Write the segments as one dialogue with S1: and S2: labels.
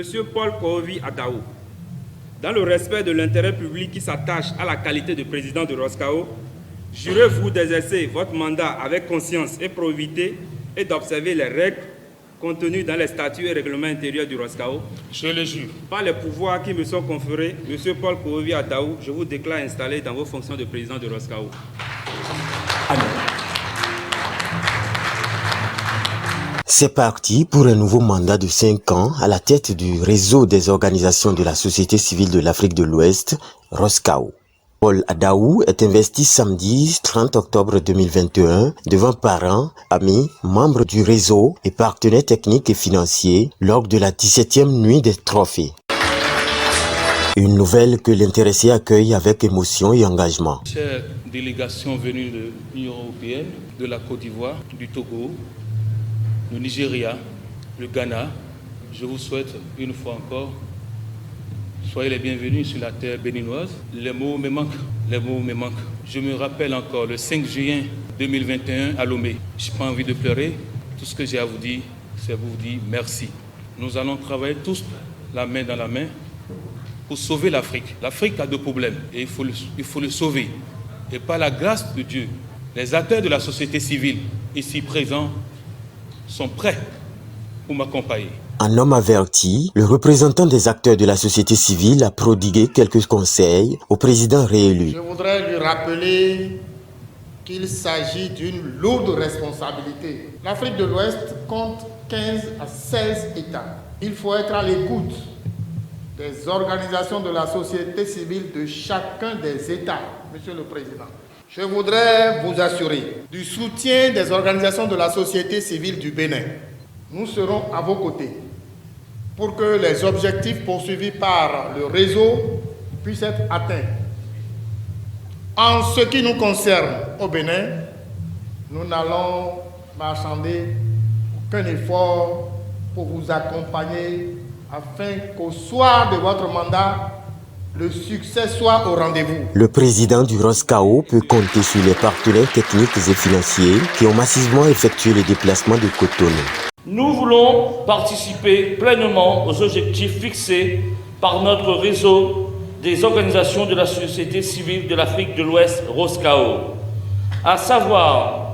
S1: Monsieur Paul Kohovi Adaou, dans le respect de l'intérêt public qui s'attache à la qualité de président de Roscao, jurez-vous d'exercer votre mandat avec conscience et probité et d'observer les règles contenues dans les statuts et règlements intérieurs du Roscao?
S2: Je le jure.
S1: Par les pouvoirs qui me sont conférés, Monsieur Paul Kohovi Adaou, je vous déclare installé dans vos fonctions de président de Roscao.
S3: C'est parti pour un nouveau mandat de 5 ans à la tête du réseau des organisations de la société civile de l'Afrique de l'Ouest, Roscao. Paul Adaou est investi samedi 30 octobre 2021 devant parents, amis, membres du réseau et partenaires techniques et financiers lors de la 17e nuit des trophées. Une nouvelle que l'intéressé accueille avec émotion et engagement.
S2: Chère délégation venue de l'Union européenne, de la Côte d'Ivoire, du Togo, le Nigeria, le Ghana, je vous souhaite une fois encore, soyez les bienvenus sur la terre béninoise. Les mots me manquent, les mots me manquent. Je me rappelle encore le 5 juin 2021 à Lomé. Je n'ai pas envie de pleurer. Tout ce que j'ai à vous dire, c'est vous dire merci. Nous allons travailler tous la main dans la main pour sauver l'Afrique. L'Afrique a deux problèmes et il faut le sauver. Et par la grâce de Dieu, les acteurs de la société civile ici présents sont prêts pour m'accompagner.
S3: Un homme averti, le représentant des acteurs de la société civile a prodigué quelques conseils au président réélu.
S4: Je voudrais lui rappeler qu'il s'agit d'une lourde responsabilité. L'Afrique de l'Ouest compte 15 à 16 États. Il faut être à l'écoute des organisations de la société civile de chacun des États, Monsieur le Président. Je voudrais vous assurer du soutien des organisations de la société civile du Bénin. Nous serons à vos côtés pour que les objectifs poursuivis par le réseau puissent être atteints. En ce qui nous concerne au Bénin, nous n'allons marchander aucun effort pour vous accompagner afin qu'au soir de votre mandat, le succès soit au rendez-vous.
S3: Le président du Roscao peut compter sur les partenaires techniques et financiers qui ont massivement effectué les déplacements de Cotonou.
S5: Nous voulons participer pleinement aux objectifs fixés par notre réseau des organisations de la société civile de l'Afrique de l'Ouest, Roscao, à savoir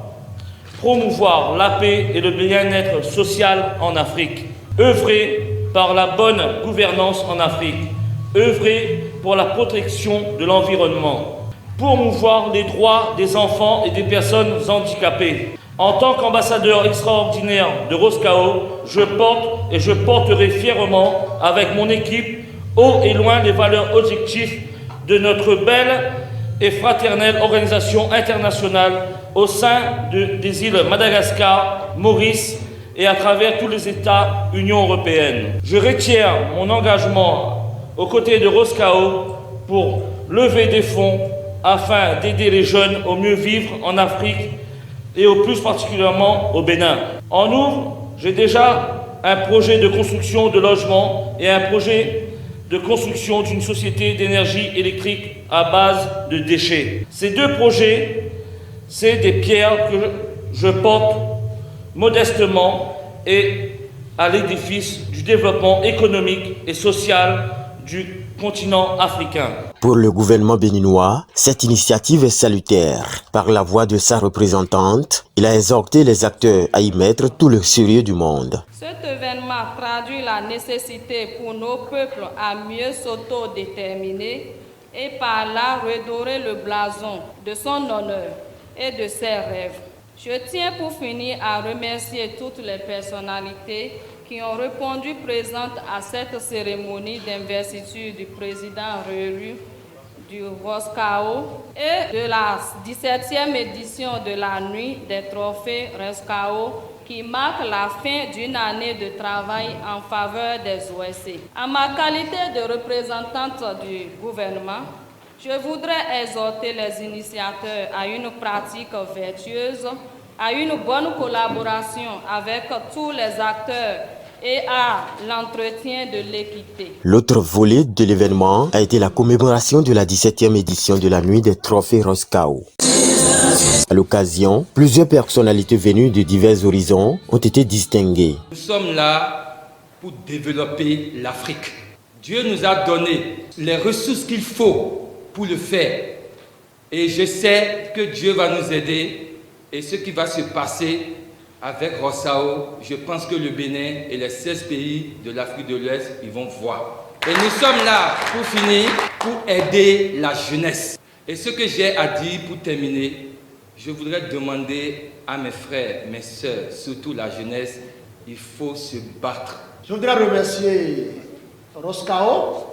S5: promouvoir la paix et le bien-être social en Afrique, œuvrer par la bonne gouvernance en Afrique, œuvrer pour la protection de l'environnement, promouvoir les droits des enfants et des personnes handicapées. En tant qu'ambassadeur extraordinaire de Roscao, je porte et je porterai fièrement avec mon équipe haut et loin les valeurs objectives de notre belle et fraternelle organisation internationale au sein des îles Madagascar, Maurice et à travers tous les États Union européenne. Je retiens mon engagement aux côtés de Roscao pour lever des fonds afin d'aider les jeunes au mieux vivre en Afrique et au plus particulièrement au Bénin. En outre, j'ai déjà un projet de construction de logements et un projet de construction d'une société d'énergie électrique à base de déchets. Ces deux projets, c'est des pierres que je porte modestement et à l'édifice du développement économique et social du continent africain.
S3: Pour le gouvernement béninois, cette initiative est salutaire. Par la voix de sa représentante, il a exhorté les acteurs à y mettre tout le sérieux du monde.
S6: Cet événement traduit la nécessité pour nos peuples à mieux s'autodéterminer et par là redorer le blason de son honneur et de ses rêves. Je tiens pour finir à remercier toutes les personnalités qui ont répondu présentes à cette cérémonie d'investiture du président réélu du Roscao et de la 17e édition de la Nuit des Trophées Roscao qui marque la fin d'une année de travail en faveur des OSC. En ma qualité de représentante du gouvernement, je voudrais exhorter les initiateurs à une pratique vertueuse, à une bonne collaboration avec tous les acteurs et à l'entretien de l'équité.
S3: L'autre volet de l'événement a été la commémoration de la 17e édition de la Nuit des Trophées Roscao. À l'occasion, plusieurs personnalités venues de divers horizons ont été distinguées.
S1: Nous sommes là
S7: pour développer l'Afrique. Dieu nous a donné les ressources qu'il faut pour le faire. Et je sais que Dieu va nous aider. Et ce qui va se passer avec Rossao, je pense que le Bénin et les 16 pays de l'Afrique de l'Ouest, ils vont voir. Et nous sommes là, pour finir, pour aider la jeunesse. Et ce que j'ai à dire pour terminer, je voudrais demander à mes frères, mes sœurs, surtout la jeunesse, il faut se battre.
S8: Je voudrais remercier Roskao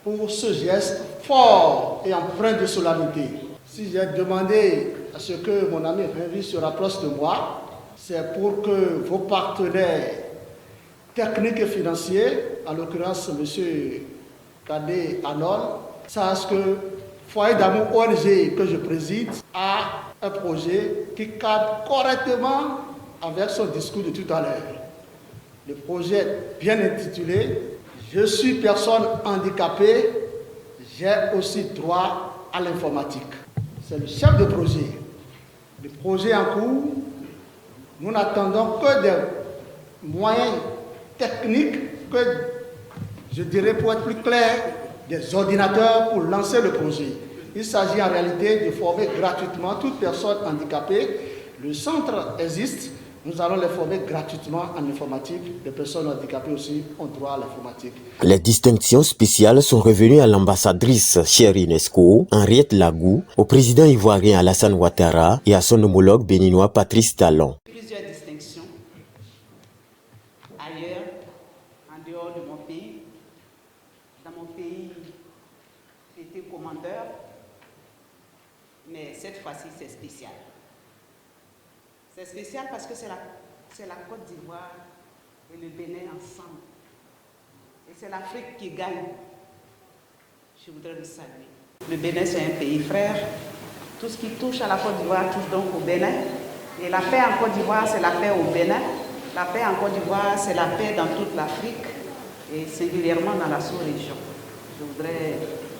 S8: pour ce geste fort et empreint de solennité. Si j'ai demandé à ce que mon ami Révi se rapproche de moi, c'est pour que vos partenaires techniques et financiers, en l'occurrence M. Kadé Arnold, sachent que Foyer d'amour ONG que je préside a un projet qui cadre correctement avec son discours de tout à l'heure. Le projet bien intitulé « Je suis personne handicapée, j'ai aussi droit à l'informatique ». C'est le chef de projet. Le projet en cours, nous n'attendons que des moyens techniques, que je dirais pour être plus clair, des ordinateurs pour lancer le projet. Il s'agit en réalité de former gratuitement toute personne handicapée. Le centre existe, nous allons les former gratuitement en informatique. Les personnes handicapées aussi ont droit à l'informatique.
S3: Les distinctions spéciales sont revenues à l'ambassadrice chère UNESCO, Henriette Lagou, au président ivoirien Alassane Ouattara et à son homologue béninois Patrice Talon.
S9: Plusieurs distinctions ailleurs, en dehors de mon pays. Dans mon pays, j'étais commandeur, mais cette fois-ci c'est spécial. C'est spécial parce que c'est la Côte d'Ivoire et le Bénin ensemble. Et c'est l'Afrique qui gagne. Je voudrais le saluer. Le Bénin, c'est un pays frère. Tout ce qui touche à la Côte d'Ivoire touche donc au Bénin. Et la paix en Côte d'Ivoire, c'est la paix au Bénin. La paix en Côte d'Ivoire, c'est la paix dans toute l'Afrique et singulièrement dans la sous-région. Je voudrais,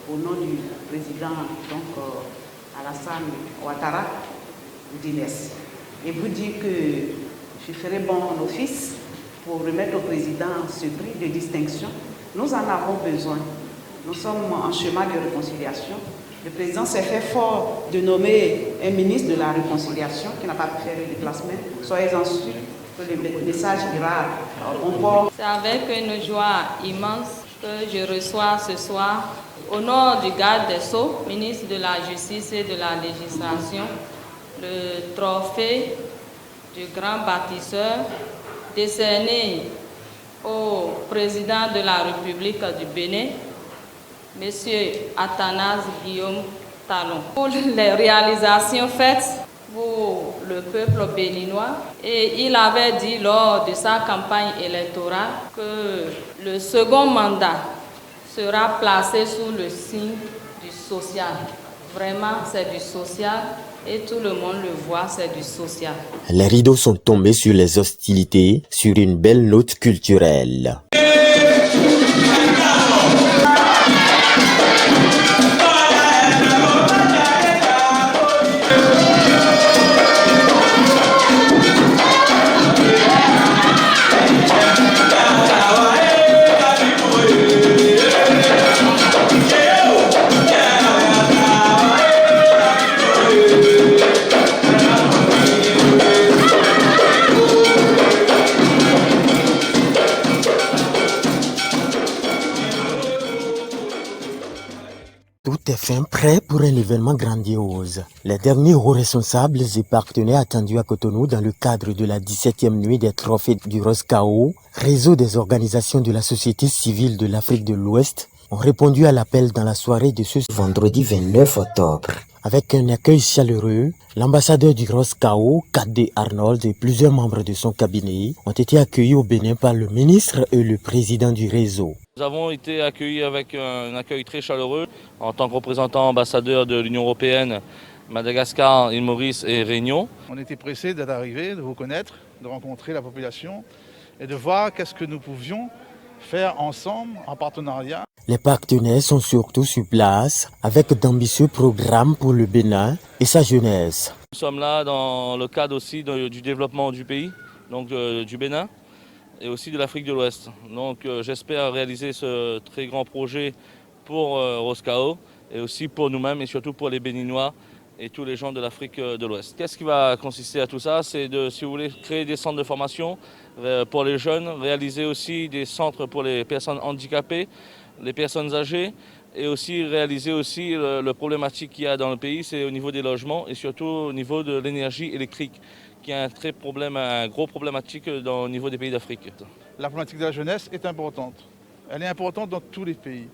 S9: au nom du président Alassane Ouattara, vous dire merci. Et vous dire que je ferai bon office pour remettre au président ce prix de distinction. Nous en avons besoin. Nous sommes en chemin de réconciliation. Le président s'est fait fort de nommer un ministre de la réconciliation qui n'a pas pu faire le déplacement. Soyez-en sûrs que le message ira au bon port.
S6: C'est avec une joie immense que je reçois ce soir, au nom du garde des Sceaux, ministre de la Justice et de la Législation, le trophée du grand bâtisseur décerné au président de la République du Bénin, M. Athanase Guillaume Talon, pour les réalisations faites pour le peuple béninois. Et il avait dit lors de sa campagne électorale que le second mandat sera placé sous le signe du social. Vraiment, c'est du social et tout le monde le voit, c'est du social.
S3: Les rideaux sont tombés sur les hostilités sur une belle note culturelle. Tout est fin prêt pour un événement grandiose. Les derniers hauts responsables et partenaires attendus à Cotonou dans le cadre de la 17e nuit des trophées du Roskao, réseau des organisations de la société civile de l'Afrique de l'Ouest, ont répondu à l'appel dans la soirée de ce vendredi 29 octobre. Avec un accueil chaleureux, l'ambassadeur du Roskao, Kadé Arnold, et plusieurs membres de son cabinet ont été accueillis au Bénin par le ministre et le président du réseau.
S5: Nous avons été accueillis avec un accueil très chaleureux en tant que représentant ambassadeur de l'Union européenne, Madagascar, île Maurice et Réunion.
S10: On était pressés d'être arrivés, de vous connaître, de rencontrer la population et de voir qu'est-ce que nous pouvions faire ensemble en partenariat.
S3: Les partenaires sont surtout sur place avec d'ambitieux programmes pour le Bénin et sa jeunesse.
S5: Nous sommes là dans le cadre aussi du développement du pays, donc du Bénin. et aussi de l'Afrique de l'Ouest. Donc j'espère réaliser ce très grand projet pour Roscao et aussi pour nous-mêmes et surtout pour les Béninois et tous les gens de l'Afrique de l'Ouest. Qu'est-ce qui va consister à tout ça? C'est de, si vous voulez, créer des centres de formation pour les jeunes, réaliser aussi des centres pour les personnes handicapées, les personnes âgées, et aussi réaliser aussi le problématique qu'il y a dans le pays, c'est au niveau des logements et surtout au niveau de l'énergie électrique, qui est un gros problématique au niveau des pays d'Afrique.
S10: La problématique de la jeunesse est importante. Elle est importante dans tous les pays.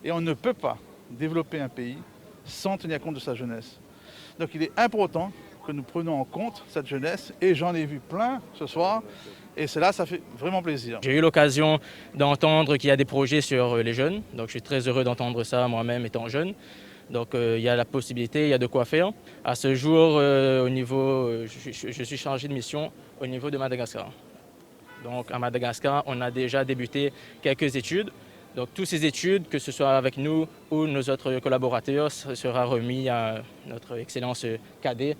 S10: Et on ne peut pas développer un pays sans tenir compte de sa jeunesse. Donc il est important que nous prenions en compte cette jeunesse, et j'en ai vu plein ce soir, et cela, ça fait vraiment plaisir.
S11: J'ai eu l'occasion d'entendre qu'il y a des projets sur les jeunes, donc je suis très heureux d'entendre ça moi-même étant jeune. Donc il y a la possibilité, il y a de quoi faire. À ce jour, je suis chargé de mission au niveau de Madagascar. Donc à Madagascar, on a déjà débuté quelques études. Donc toutes ces études, que ce soit avec nous ou nos autres collaborateurs, sera remis à notre Excellence cadet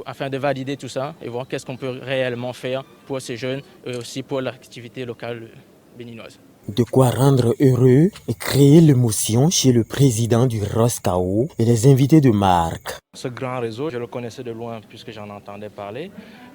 S11: afin de valider tout ça et voir qu'est-ce qu'on peut réellement faire pour ces jeunes et aussi pour l'activité locale béninoise.
S3: De quoi rendre heureux et créer l'émotion chez le président du Roscao et les invités de marque.
S12: Ce grand réseau, je le connaissais de loin puisque j'en entendais parler.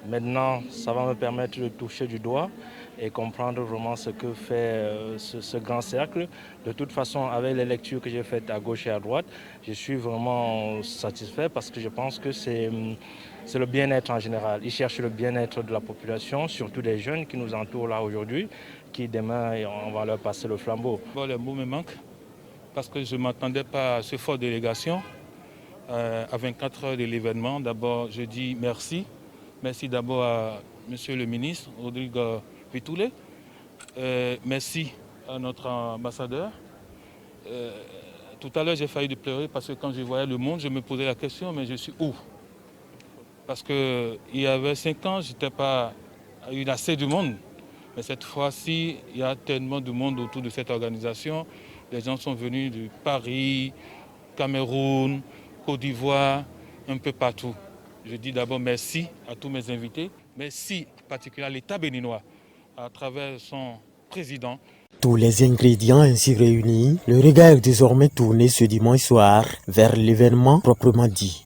S12: Maintenant, ça va me permettre de toucher du doigt et comprendre vraiment ce que fait ce grand cercle. De toute façon, avec les lectures que j'ai faites à gauche et à droite, je suis vraiment satisfait parce que je pense que c'est le bien-être en général. Ils cherchent le bien-être de la population, surtout des jeunes qui nous entourent là aujourd'hui, qui demain, on va leur passer le flambeau.
S2: Bon, les mots me manquent parce que je ne m'attendais pas à ce forte délégation. À 24 heures de l'événement, d'abord, je dis merci. Merci d'abord à Monsieur le ministre, Rodrigue Pitoulé. Merci à notre ambassadeur. Tout à l'heure, j'ai failli pleurer parce que quand je voyais le monde, je me posais la question, mais je suis où? Parce qu'il y avait 5 ans, je n'étais pas eu assez de monde. Mais cette fois-ci, il y a tellement de monde autour de cette organisation. Les gens sont venus de Paris, Cameroun, Côte d'Ivoire, un peu partout. Je dis d'abord merci à tous mes invités. Merci en particulier à l'État béninois, à travers son président.
S3: Tous les ingrédients ainsi réunis, le regard est désormais tourné ce dimanche soir vers l'événement proprement dit.